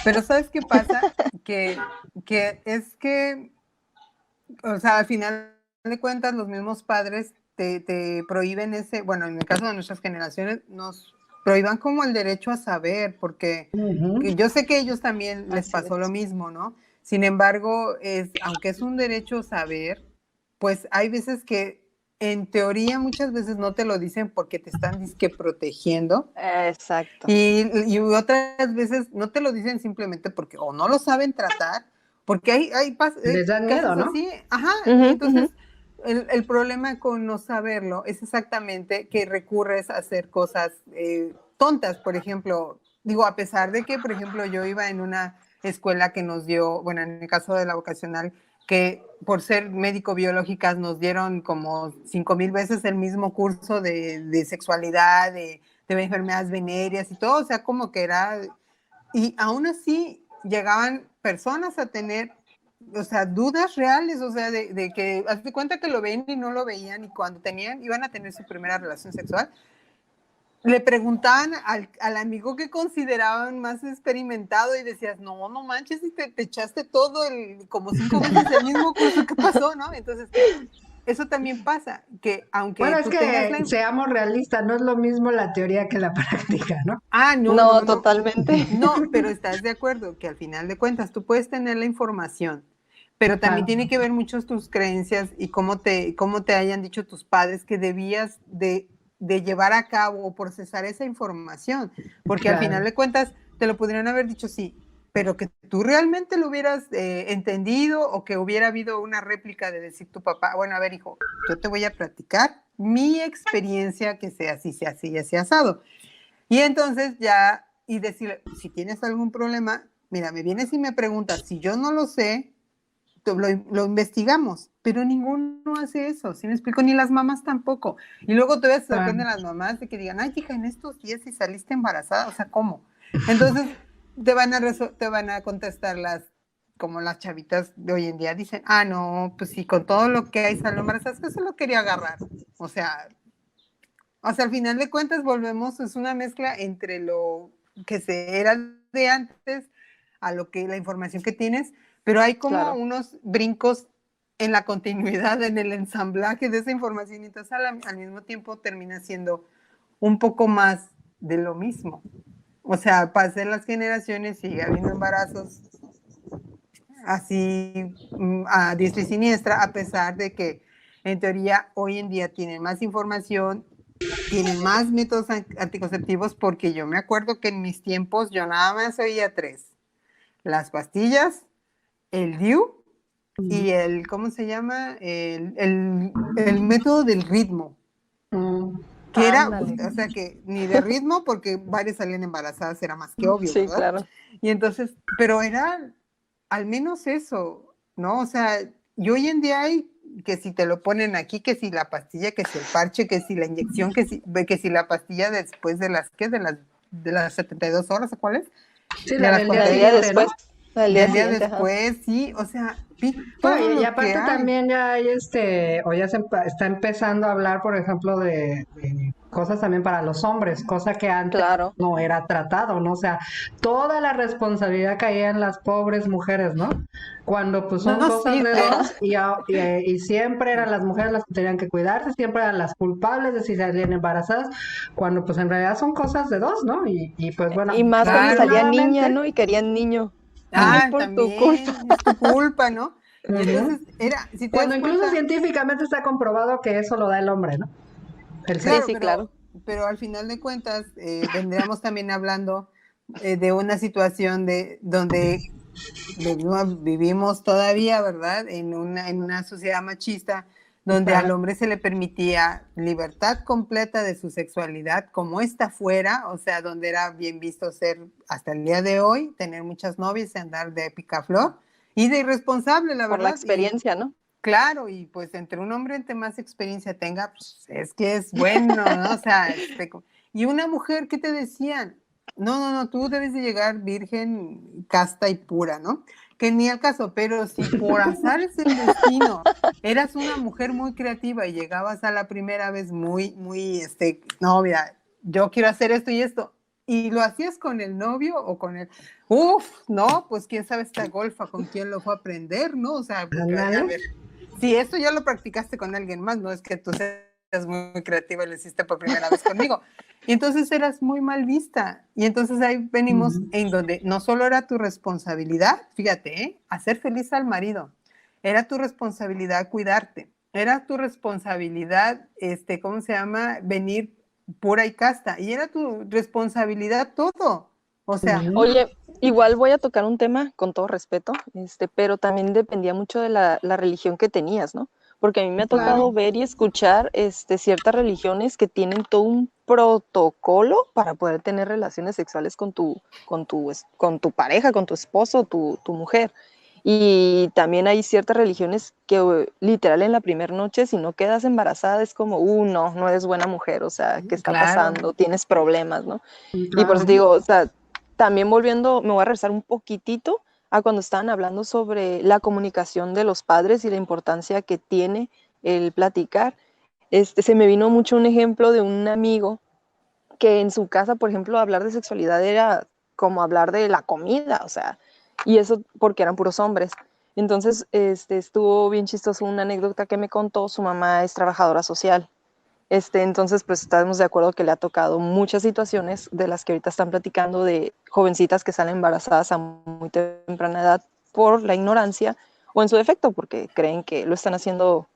Pero ¿sabes qué pasa? Que es que, o sea, al final de cuentas, los mismos padres te prohíben bueno, en el caso de nuestras generaciones, nos prohíban como el derecho a saber, porque Ujú. yo sé que ellos también les así pasó lo es. mismo, ¿no? Sin embargo, aunque es un derecho saber, pues hay veces que en teoría muchas veces no te lo dicen porque te están disque protegiendo Exacto. y otras veces no te lo dicen simplemente porque o no lo saben tratar, porque hay Les da miedo, casos ¿no? así, ajá, y Ujú, ujú. entonces el problema con no saberlo es exactamente que recurres a hacer cosas tontas, por ejemplo, digo, a pesar de que, por ejemplo, yo iba en una escuela que nos dio, bueno, en el caso de la vocacional, que por ser médico-biológicas nos dieron como 5,000 veces el mismo curso de sexualidad, de enfermedades venéreas y todo, o sea, como que era, y aún así llegaban personas a tener, o sea, dudas reales, o sea, de que, haz de cuenta que lo ven y no lo veían, y cuando iban a tener su primera relación sexual, le preguntaban al amigo que consideraban más experimentado y decías, no, no manches, y te echaste todo como 5 veces el mismo curso, ¿qué pasó, no? Entonces, eso también pasa, que aunque Bueno, es tú tengas que seamos realistas, no es lo mismo la teoría que la práctica, ¿no? Ah, no, no, No, no, no. totalmente. No, pero estás de acuerdo que al final de cuentas tú puedes tener la información, pero también Claro, tiene que ver mucho tus creencias y cómo te hayan dicho tus padres que debías de llevar a cabo o procesar esa información, porque al final claro. de cuentas te lo podrían haber dicho sí, pero que tú realmente lo hubieras entendido o que hubiera habido una réplica de decir tu papá, bueno, a ver, hijo, yo te voy a platicar mi experiencia que sea así y así asado. Y entonces ya, y decirle, si tienes algún problema, mira, me vienes y me preguntas, si yo no lo sé, lo investigamos, pero ninguno hace eso, ¿sí me explico? Ni las mamás tampoco. Y luego todavía se Claro. sorprenden las mamás de que digan, ay, hija, en estos días si saliste embarazada, o sea, ¿cómo? Entonces te van a contestar como las chavitas de hoy en día dicen, ah, no, pues sí, con todo lo que hay salió embarazada, es que se lo quería agarrar. O sea, al final de cuentas volvemos, es una mezcla entre lo que se era de antes a lo que la información que tienes, pero hay como Claro. unos brincos en la continuidad, en el ensamblaje de esa información, y entonces al mismo tiempo termina siendo un poco más de lo mismo. O sea, pasen las generaciones, sigue habiendo embarazos así a diestra y siniestra, a pesar de que en teoría hoy en día tienen más información, tienen más métodos anticonceptivos, porque yo me acuerdo que en mis tiempos yo nada más oía 3: las pastillas, el DIU y ¿cómo se llama? El método del ritmo, Mm, que era, Ándale. o sea, que ni de ritmo, porque varias salían embarazadas, era más que obvio, Sí, ¿verdad? claro. Y entonces, pero era al menos eso, ¿no? O sea, y hoy en día hay que si te lo ponen aquí, que si la pastilla, que si el parche, que si la inyección, que si la pastilla después de las, ¿qué? De las 72 horas, ¿o cuál es? sí, De la las del día El 40, día siguiente, ¿no? después. El día del día siguiente, ajá. después, sí, o sea, vi Bueno, todo y lo que aparte hay. también ya hay o ya está empezando a hablar, por ejemplo, de cosas también para los hombres, cosa que antes Claro. no era tratado, ¿no? O sea, toda la responsabilidad caía en las pobres mujeres, ¿no? Cuando pues son No, cosas sí, de Ajá. dos y siempre eran las mujeres las que tenían que cuidarse, siempre eran las culpables de si salían embarazadas, cuando pues en realidad son cosas de dos, ¿no? Y pues bueno, Y más cuando salía niña, afortunadamente, ¿no? Y querían niño. Ay, ah, por tu culpa. también, es tu culpa, ¿no? Y ujú. entonces era, si te Cuando das incluso cuenta, científicamente está comprobado que eso lo da el hombre, ¿no? El Sí, sexo. claro, sí, claro. pero al final de cuentas vendríamos también hablando de una situación donde vivimos todavía, ¿verdad? En una sociedad machista donde al Claro. hombre se le permitía libertad completa de su sexualidad como esta fuera, o sea, donde era bien visto ser hasta el día de hoy, tener muchas novias y andar de picaflor y de irresponsable, la Por la verdad. Y experiencia, ¿no? claro, y pues entre un hombre entre más experiencia tenga, pues es que es bueno, ¿no? O sea, y una mujer, ¿qué te decían? No, no, no, tú debes de llegar virgen, casta y pura, ¿no? Que ni al caso, pero si por azar es el destino, eras una mujer muy creativa y llegabas a la primera vez muy, muy, no, mira, yo quiero hacer esto y esto, y lo hacías con el novio o con el, no, pues quién sabe esta golfa, con quién lo fue a aprender, ¿no? O sea, porque, Ándale. a ver, si esto ya lo practicaste con alguien más, no es que tú seas muy creativa y lo hiciste por primera vez conmigo. Y entonces eras muy mal vista. Y entonces ahí venimos Ujú. en donde no solo era tu responsabilidad, fíjate, hacer feliz al marido, era tu responsabilidad cuidarte, era tu responsabilidad, ¿cómo se llama? Venir pura y casta. Y era tu responsabilidad todo. O sea, Ujú. Oye, igual voy a tocar un tema con todo respeto, pero también dependía mucho de la religión que tenías, ¿no? Porque a mí me ha tocado claro. ver y escuchar ciertas religiones que tienen todo un protocolo para poder tener relaciones sexuales con tu pareja, con tu esposo, tu mujer. Y también hay ciertas religiones que literal en la primera noche, si no quedas embarazada, es como, no, no eres buena mujer, o sea, ¿qué está Claro, pasando? Tienes problemas, ¿no? Y por eso claro. te digo, o sea, también volviendo, me voy a regresar un poquitito a cuando estaban hablando sobre la comunicación de los padres y la importancia que tiene el platicar. Se me vino mucho un ejemplo de un amigo que en su casa, por ejemplo, hablar de sexualidad era como hablar de la comida, o sea, y eso porque eran puros hombres. Entonces, estuvo bien chistoso una anécdota que me contó, su mamá es trabajadora social. Entonces, pues estamos de acuerdo que le ha tocado muchas situaciones de las que ahorita están platicando de jovencitas que salen embarazadas a muy temprana edad por la ignorancia o en su defecto porque creen que lo están haciendo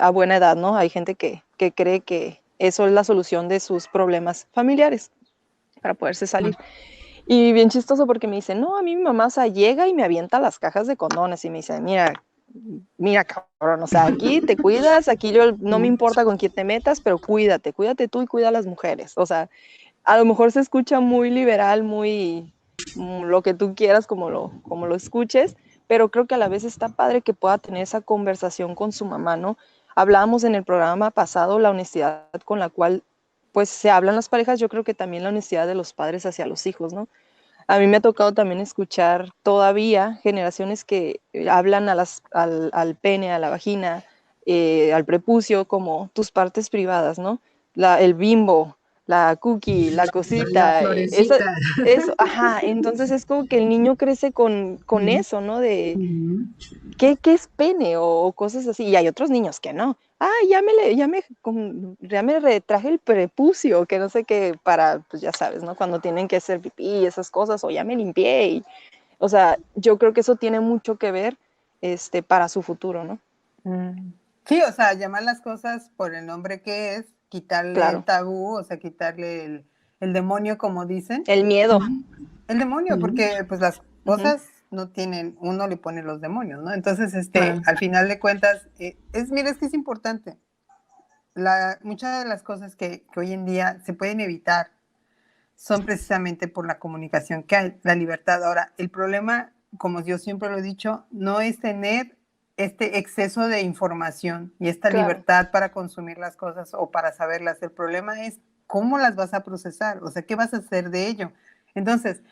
a buena edad, ¿no? Hay gente que cree que eso es la solución de sus problemas familiares para poderse salir. Y bien chistoso porque me dice, no, a mí mi mamá, o sea, llega y me avienta las cajas de condones y me dice, mira, cabrón, o sea, aquí te cuidas, aquí yo no me importa con quién te metas, pero cuídate tú y cuida a las mujeres. O sea, a lo mejor se escucha muy liberal, muy lo que tú quieras, como lo escuches, pero creo que a la vez está padre que pueda tener esa conversación con su mamá, ¿no? Hablábamos en el programa pasado la honestidad con la cual pues se hablan las parejas, yo creo que también la honestidad de los padres hacia los hijos, ¿no? A mí me ha tocado también escuchar todavía generaciones que hablan al pene, a la vagina, al prepucio, como tus partes privadas, ¿no? El bimbo, la cookie, la La cosita, florecita. eso, ajá. Entonces es como que el niño crece con eso, ¿no? De, Ujú. ¿qué es pene? O cosas así. Y hay otros niños que no. Ah, ya me retraje el prepucio, que no sé qué, para, pues ya sabes, ¿no? Cuando tienen que hacer pipí y esas cosas, o ya me limpié. O sea, yo creo que eso tiene mucho que ver para su futuro, ¿no? Sí, o sea, llamar las cosas por el nombre que es, quitarle el Claro. tabú, o sea, quitarle el demonio, como dicen. El miedo. El demonio, Ujú. porque pues las Ujú. cosas no tienen, uno le pone los demonios, ¿no? Entonces, Claro. al final de cuentas, mira, es que es importante. Muchas de las cosas que hoy en día se pueden evitar son precisamente por la comunicación que hay, la libertad. Ahora, el problema, como yo siempre lo he dicho, no es tener este exceso de información y esta Claro. libertad para consumir las cosas o para saberlas. El problema es cómo las vas a procesar, o sea, qué vas a hacer de ello. Entonces,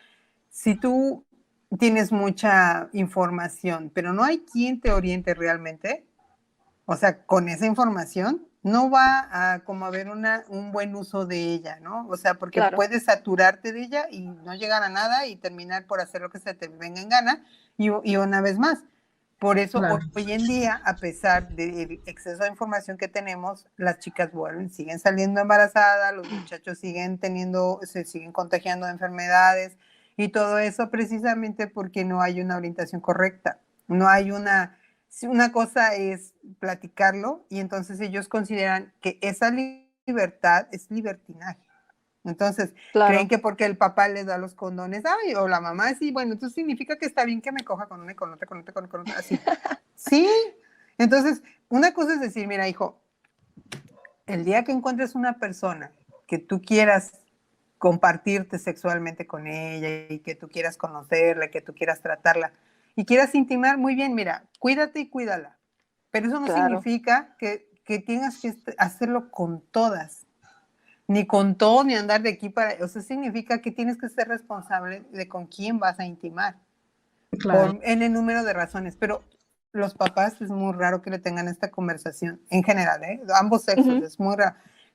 si tú tienes mucha información, pero no hay quien te oriente realmente, o sea, con esa información no va a como haber un buen uso de ella, ¿no? O sea, porque Claro. puedes saturarte de ella y no llegar a nada y terminar por hacer lo que se te venga en gana y una vez más. Por eso Claro. hoy en día, a pesar del exceso de información que tenemos, las chicas vuelven, siguen saliendo embarazadas, los muchachos se siguen contagiando de enfermedades y todo eso precisamente porque no hay una orientación correcta, no hay si una cosa es platicarlo y entonces ellos consideran que esa libertad es libertinaje. Entonces, creen Claro. que porque el papá les da los condones, ay, o la mamá, sí, bueno, entonces significa que está bien que me coja con una y con otra, con otra, con otra, así. Sí. Entonces, una cosa es decir, mira, hijo, el día que encuentres una persona que tú quieras compartirte sexualmente con ella y que tú quieras conocerla, que tú quieras tratarla y quieras intimar, muy bien, mira, cuídate y cuídala. Pero eso no Claro. significa que tengas que hacerlo con todas, ni con todo, ni andar de aquí para... O sea, significa que tienes que ser responsable de con quién vas a intimar, Claro. por en el número de razones. Pero los papás es muy raro que le tengan esta conversación, en general, ¿eh? Ambos sexos, Ujú. es muy raro.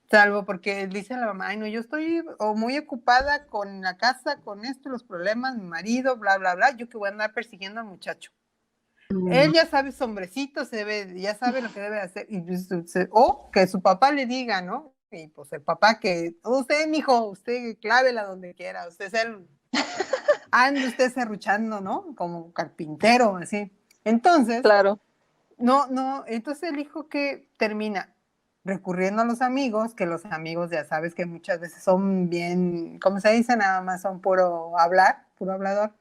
Salvo porque dice la mamá, ay, no, yo estoy muy ocupada con la casa, con esto, los problemas, mi marido, bla, bla, bla, yo que voy a andar persiguiendo al muchacho. Mm. Él ya sabe, es hombrecito, ya sabe lo que debe hacer. Y, o que su papá le diga, ¿no? Y pues el papá que, usted, mijo, usted clávela donde quiera, ande usted serruchando, ¿no? Como carpintero, así. Entonces, Claro. entonces el hijo que termina recurriendo a los amigos, que los amigos ya sabes que muchas veces son bien, como se dice, nada más son puro hablador,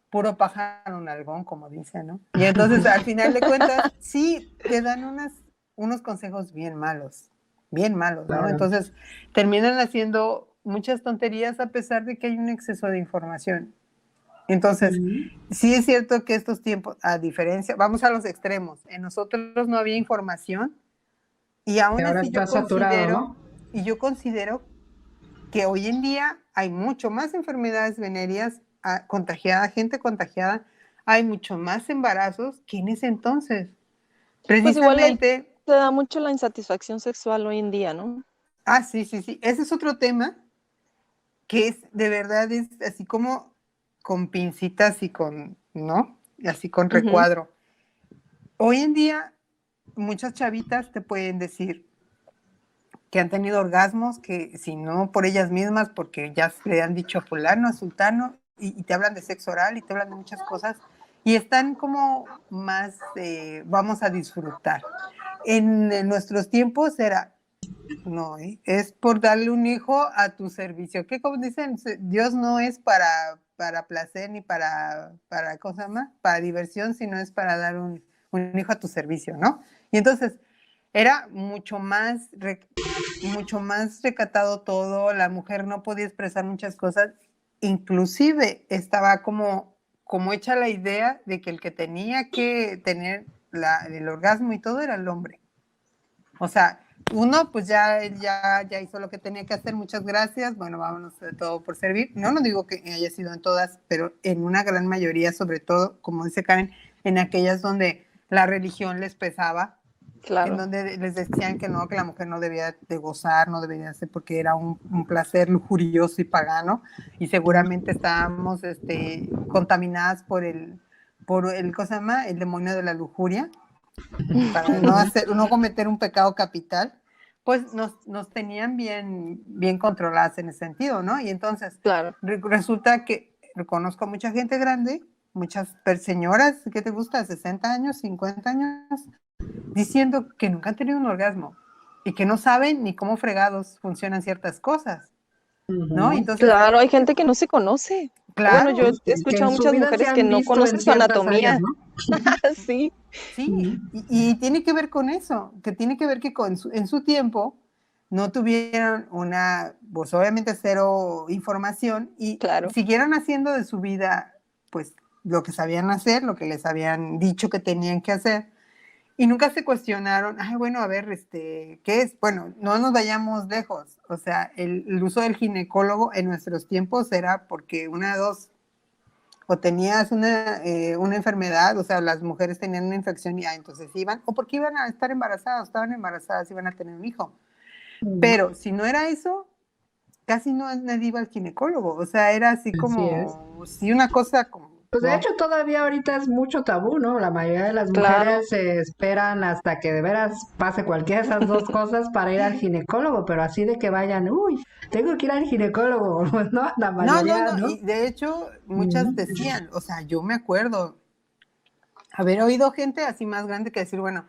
puro pájaro nalgón, como dicen, ¿no? Y entonces al final de cuentas, sí, te dan unos consejos bien malos, ¿no? Claro. Entonces terminan haciendo muchas tonterías a pesar de que hay un exceso de información. Entonces, sí es cierto que estos tiempos, a diferencia, vamos a los extremos, en nosotros no había información y Y aún ahora así está saturado, ¿no? yo considero que hoy en día hay mucho más enfermedades venéreas contagiada, gente contagiada, hay mucho más embarazos que en ese entonces. Pues igual Precisamente, se da mucho la insatisfacción sexual hoy en día, ¿no? sí, sí, sí, ese es otro tema que es, de verdad, es así como con pincitas y con, ¿no? Y así con Ujú. recuadro. Hoy en día, muchas chavitas te pueden decir que han tenido orgasmos, que si no por ellas mismas, porque ya le han dicho a fulano, a sultano, y te hablan de sexo oral y te hablan de muchas cosas, y están como más, vamos a disfrutar. En nuestros tiempos era, no, es por darle un hijo a tu servicio. ¿Qué como dicen? Dios no es para placer ni para, ¿cómo se llama? Para diversión, sino es para dar un hijo a tu servicio, ¿no? Y entonces era mucho más recatado todo, la mujer no podía expresar muchas cosas, inclusive estaba como hecha la idea de que el que tenía que tener el orgasmo y todo era el hombre. O sea, uno pues ya hizo lo que tenía que hacer, muchas gracias, bueno, vámonos de todo por servir. No digo que haya sido en todas, pero en una gran mayoría, sobre todo, como dice Karen, en aquellas donde la religión les pesaba, en Claro. donde les decían que no, que la mujer no debía de gozar, no debía hacer porque era un placer lujurioso y pagano, y seguramente estábamos contaminadas por el, ¿cómo se llama? El demonio de la lujuria, para no cometer un pecado capital, pues nos tenían bien controladas en ese sentido, ¿no? Y entonces Claro. resulta que reconozco a mucha gente grande, muchas señoras, ¿qué te gusta? 60 años, 50 años, diciendo que nunca han tenido un orgasmo y que no saben ni cómo fregados funcionan ciertas cosas, ¿no? Entonces, Claro, hay gente que no se conoce. Bueno, yo claro, he Que en escuchado su muchas vida se mujeres que han no visto conocen en su ciertas áreas, anatomía. ¿no? Sí, sí, y tiene que ver con eso, que tiene que ver que en su tiempo no tuvieron pues obviamente cero información y claro. siguieron haciendo de su vida, pues lo que sabían hacer, lo que les habían dicho que tenían que hacer, y nunca se cuestionaron, ay, bueno, a ver, ¿qué es? Bueno, no nos vayamos lejos, o sea, el uso del ginecólogo en nuestros tiempos era porque una de dos, o tenías una enfermedad, o sea, las mujeres tenían una infección y entonces iban, o porque iban a estar embarazadas, estaban embarazadas, iban a tener un hijo. Pero si no era eso, casi no nadie iba al ginecólogo, o sea, era así Así es. como, si una cosa como, Pues de no, hecho todavía ahorita es mucho tabú, ¿no? La mayoría de las Claro, mujeres se esperan hasta que de veras pase cualquiera de esas dos cosas para ir al ginecólogo, pero así de que vayan, uy, tengo que ir al ginecólogo, pues no, la mayoría, no, ¿no? y de hecho muchas Ujú. decían, o sea, yo me acuerdo haber oído gente así más grande que decir, bueno,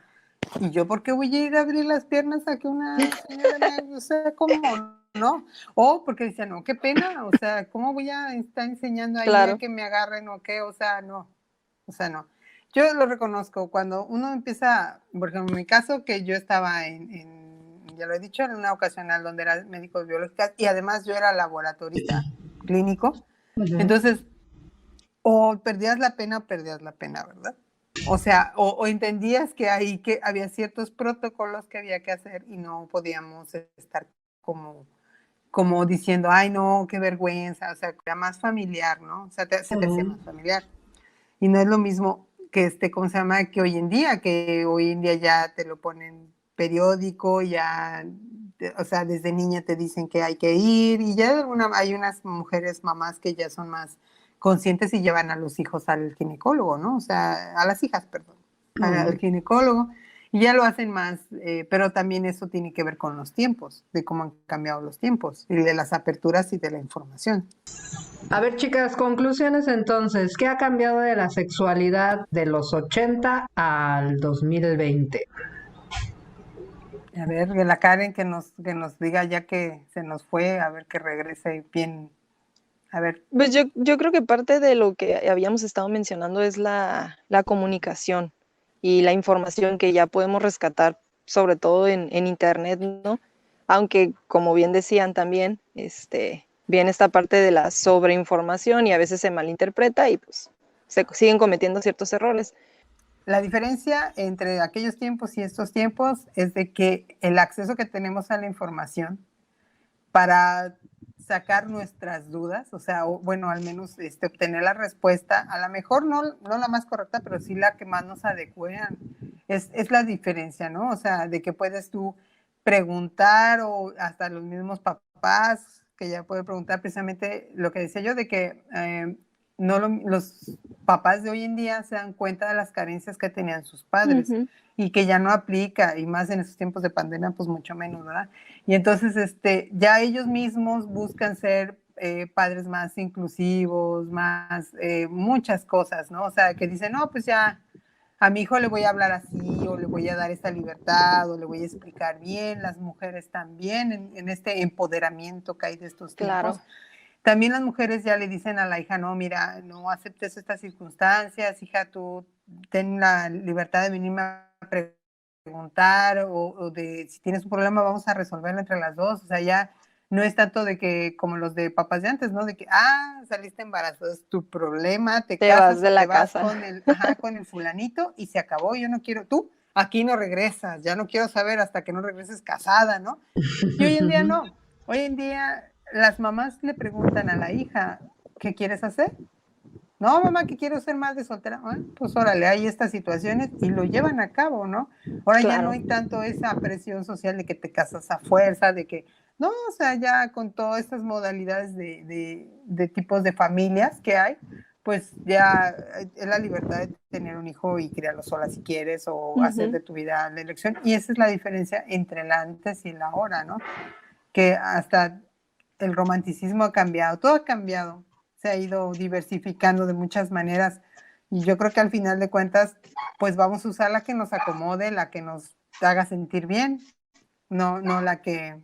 ¿y yo por qué voy a ir a abrir las piernas a que una señora me, o sea, cómo, no? O porque decían, no, qué pena, o sea, ¿cómo voy a estar enseñando ahí a claro. que me agarren o qué? O sea, no. Yo lo reconozco, cuando uno empieza, por ejemplo, en mi caso, que yo estaba ya lo he dicho, en una ocasional donde era médico biológica y además yo era laboratorista clínico, Ujú. entonces, o perdías la pena, ¿verdad? O sea, o entendías que había ciertos protocolos que había que hacer y no podíamos estar como diciendo, ay, no, qué vergüenza, o sea, era más familiar, ¿no? O sea, se te hacía Ujú. más familiar. Y no es lo mismo que ¿cómo se llama? Que hoy en día ya te lo ponen periódico, ya, o sea, desde niña te dicen que hay que ir y ya hay unas mujeres, mamás que ya son más conscientes y llevan a los hijos al ginecólogo, ¿no? O sea, a las hijas, perdón, al Ujú. ginecólogo y ya lo hacen más, pero también eso tiene que ver con los tiempos, de cómo han cambiado los tiempos y de las aperturas y de la información. A ver, chicas, conclusiones entonces, ¿qué ha cambiado de la sexualidad de los 80 al 2020? A ver, que la Karen que nos diga ya que se nos fue, a ver que regrese bien. A ver, Pues yo creo que parte de lo que habíamos estado mencionando es la comunicación y la información que ya podemos rescatar, sobre todo en internet, ¿no? Aunque, como bien decían también, viene esta parte de la sobreinformación y a veces se malinterpreta y pues se siguen cometiendo ciertos errores. La diferencia entre aquellos tiempos y estos tiempos es de que el acceso que tenemos a la información para sacar nuestras dudas, o sea, bueno, al menos obtener la respuesta, a lo mejor no la más correcta, pero sí la que más nos adecue, es la diferencia, ¿no? O sea, de que puedes tú preguntar o hasta los mismos papás que ya pueden preguntar precisamente lo que decía yo, de que los papás de hoy en día se dan cuenta de las carencias que tenían sus padres y que ya no aplica, y más en estos tiempos de pandemia, pues mucho menos, ¿verdad? Y entonces ya ellos mismos buscan ser padres más inclusivos, más muchas cosas, ¿no? O sea, que dicen, no, pues ya a mi hijo le voy a hablar así, o le voy a dar esta libertad, o le voy a explicar bien, las mujeres también, en este empoderamiento que hay de estos tiempos. Claro. También las mujeres ya le dicen a la hija, no, mira, no aceptes estas circunstancias, hija, tú ten la libertad de venirme a preguntar, o de si tienes un problema vamos a resolverlo entre las dos. O sea, ya no es tanto de que, como los de papás de antes, ¿no? De que, saliste embarazada, es tu problema, te casas, vas de la te vas casa. con el fulanito y se acabó, yo no quiero, tú aquí no regresas, ya no quiero saber hasta que no regreses casada, ¿no? Y hoy en día no, hoy en día las mamás le preguntan a la hija, ¿qué quieres hacer? No, mamá, que quiero ser madre soltera. Pues órale, hay estas situaciones y lo llevan a cabo, ¿no? Ahora ya no hay tanto esa presión social de que te casas a fuerza, de que, no, o sea, ya con todas estas modalidades de tipos de familias que hay, pues ya es la libertad de tener un hijo y criarlo sola si quieres, o hacer de tu vida la elección. Y esa es la diferencia entre el antes y el ahora, ¿no? Que hasta el romanticismo ha cambiado, todo ha cambiado, se ha ido diversificando de muchas maneras, y yo creo que al final de cuentas, pues vamos a usar la que nos acomode, la que nos haga sentir bien, no la que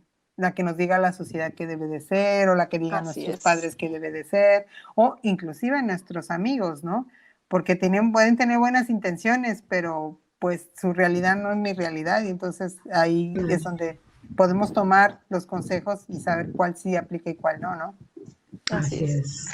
nos diga la sociedad que debe de ser, o la que digan nuestros padres que debe de ser, o inclusive nuestros amigos, ¿no? Porque pueden tener buenas intenciones, pero pues su realidad no es mi realidad, y entonces ahí es donde podemos tomar los consejos y saber cuál sí aplica y cuál no, ¿no? Así es.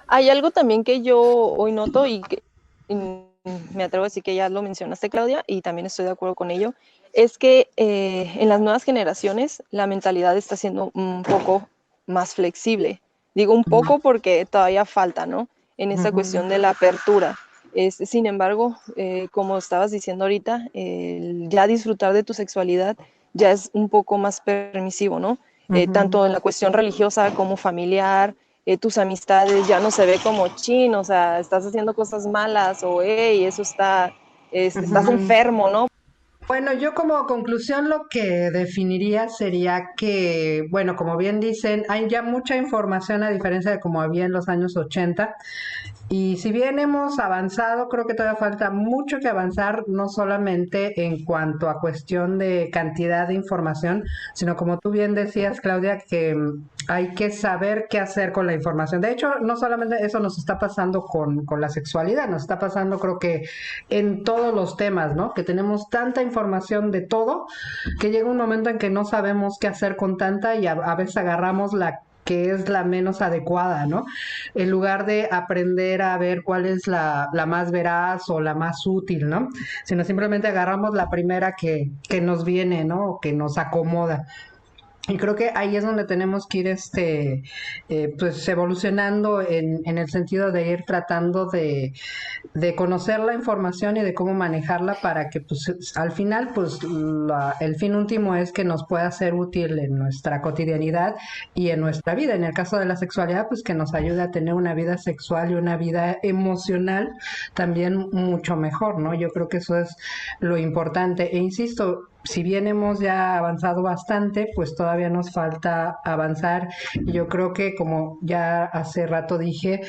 Hay algo también que yo hoy noto y que me atrevo a decir que ya lo mencionaste, Claudia, y también estoy de acuerdo con ello, es que en las nuevas generaciones la mentalidad está siendo un poco más flexible. Digo un poco porque todavía falta, ¿no? En esta cuestión de la apertura. Sin embargo, como estabas diciendo ahorita, ya disfrutar de tu sexualidad ya es un poco más permisivo, ¿no? Tanto en la cuestión religiosa como familiar, tus amistades ya no se ve como chin, o sea, estás haciendo cosas malas, o hey, eso estás enfermo, ¿no? Bueno, yo como conclusión lo que definiría sería que, bueno, como bien dicen, hay ya mucha información a diferencia de como había en los años 80. Y si bien hemos avanzado, creo que todavía falta mucho que avanzar, no solamente en cuanto a cuestión de cantidad de información, sino como tú bien decías, Claudia, que hay que saber qué hacer con la información. De hecho, no solamente eso nos está pasando con la sexualidad, nos está pasando creo que en todos los temas, ¿no? Que tenemos tanta información de todo que llega un momento en que no sabemos qué hacer con tanta y a veces agarramos la que es la menos adecuada, ¿no? En lugar de aprender a ver cuál es la más veraz o la más útil, ¿no? Sino simplemente agarramos la primera que nos viene, ¿no? O que nos acomoda. Y creo que ahí es donde tenemos que ir pues evolucionando en el sentido de ir tratando de conocer la información y de cómo manejarla para que pues al final pues el fin último es que nos pueda ser útil en nuestra cotidianidad y en nuestra vida. En el caso de la sexualidad, pues que nos ayude a tener una vida sexual y una vida emocional también mucho mejor, ¿no? Yo creo que eso es lo importante. E insisto, si bien hemos ya avanzado bastante, pues todavía nos falta avanzar. Y yo creo que, como ya hace rato dije,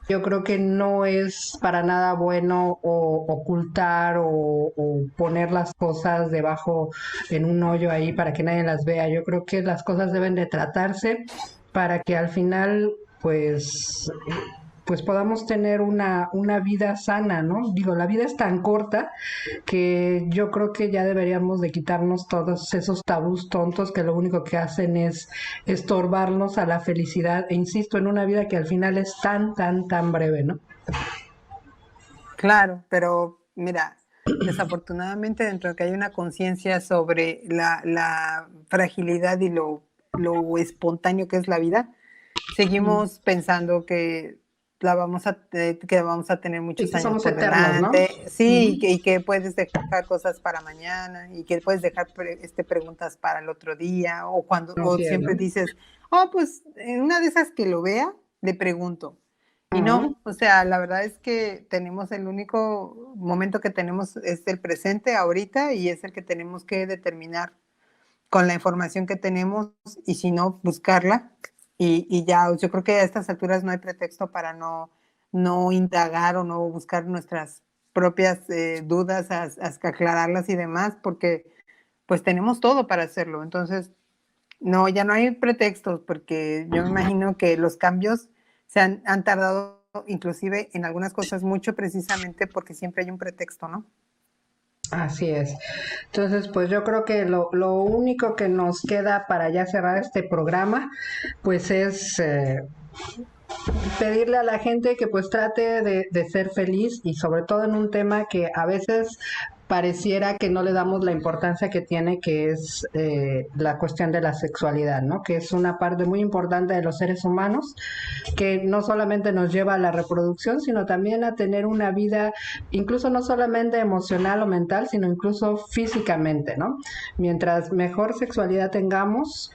yo creo que no es para nada bueno ocultar o poner las cosas debajo en un hoyo ahí para que nadie las vea. Yo creo que las cosas deben de tratarse para que al final, pues pues podamos tener una vida sana, ¿no? Digo, la vida es tan corta que yo creo que ya deberíamos de quitarnos todos esos tabús tontos que lo único que hacen es estorbarnos a la felicidad, e insisto, en una vida que al final es tan, tan, tan breve, ¿no? Claro, pero mira, desafortunadamente dentro de que hay una conciencia sobre la fragilidad y lo espontáneo que es la vida, seguimos pensando que que vamos a tener Y muchos que años somos por eternos, ¿no? delante, sí, Ujú. y que puedes dejar cosas para mañana, y que puedes dejar preguntas para el otro día, o Así es, ¿no? siempre dices, oh, pues en una de esas que lo vea, le pregunto. Y Ujú. no, o sea, la verdad es que tenemos el único momento que tenemos es el presente ahorita, y es el que tenemos que determinar con la información que tenemos, y si no, buscarla. Y ya, yo creo que a estas alturas no hay pretexto para no indagar o no buscar nuestras propias dudas, aclararlas y demás, porque pues tenemos todo para hacerlo. Entonces, no, ya no hay pretextos, porque yo me imagino que los cambios han tardado inclusive en algunas cosas mucho, precisamente porque siempre hay un pretexto, ¿no? Así es. Entonces, pues yo creo que lo único que nos queda para ya cerrar este programa, pues es pedirle a la gente que pues trate de ser feliz, y sobre todo en un tema que a veces pareciera que no le damos la importancia que tiene, que es la cuestión de la sexualidad, ¿no? Que es una parte muy importante de los seres humanos, que no solamente nos lleva a la reproducción, sino también a tener una vida, incluso no solamente emocional o mental, sino incluso físicamente, ¿no? Mientras mejor sexualidad tengamos,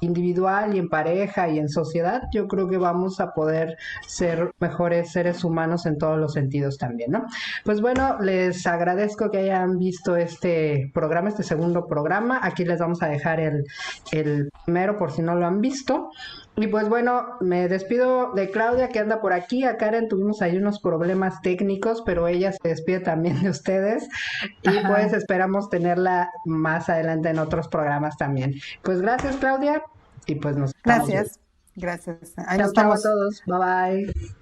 individual y en pareja y en sociedad, yo creo que vamos a poder ser mejores seres humanos en todos los sentidos también, ¿no? Pues bueno, les agradezco que hayan visto este programa, este segundo programa. Aquí les vamos a dejar el primero por si no lo han visto. Y pues bueno, me despido de Claudia, que anda por aquí. A Karen tuvimos ahí unos problemas técnicos, pero ella se despide también de ustedes. Y pues Ajá. esperamos tenerla más adelante en otros programas también. Pues gracias, Claudia, y pues nos estamos viendo. Gracias, gracias. Ahí nos Chao, chao a estamos. todos. Bye bye.